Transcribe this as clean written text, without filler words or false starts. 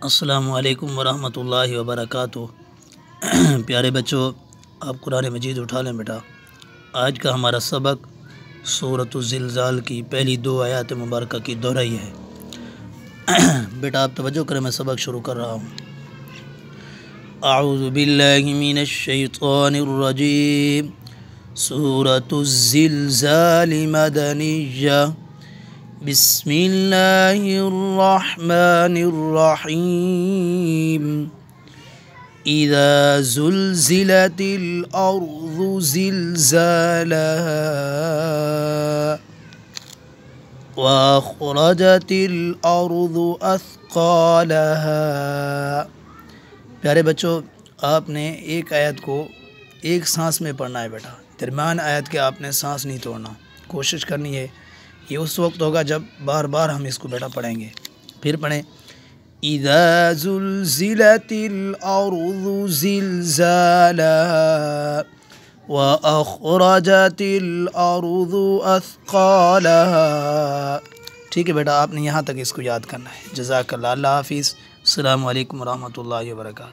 السلام علیکم ورحمۃ اللہ وبرکاتہ۔ پیارے بچوں، آپ قرآن مجید اٹھا لیں بیٹا۔ آج کا ہمارا سبق سورۃ الزلزال کی پہلی 2 آیات مبارکہ کی دہرائی ہے۔ بیٹا آپ توجہ کریں، میں سبق شروع کر رہا ہوں۔ اعوذ باللہ من الشیطان الرجیم۔ سورۃ الزلزال مدنیہ۔ بسم اللہ الرحمن الرحیم۔ اذا زلزلت الارض زلزالها واخرجت الارض اثقالها۔ پیارے بچوں، آپ نے ایک آیت کو ایک سانس میں پڑھنا ہے بیٹا۔ درمیان آیت کے آپ نے سانس نہیں توڑنا، کوشش کرنی ہے۔ یہ اس وقت ہوگا جب بار بار ہم اس کو بیٹا پڑھیں گے۔ پھر پڑھیں، اذا زلزلت الارض زلزالها واخرجت الارض اثقالها۔ ٹھیک ہے بیٹا، آپ نے یہاں تک اس کو یاد کرنا ہے۔ جزاک اللہ۔ اللہ حافظ۔ السلام علیکم ورحمۃ اللہ وبرکاتہ۔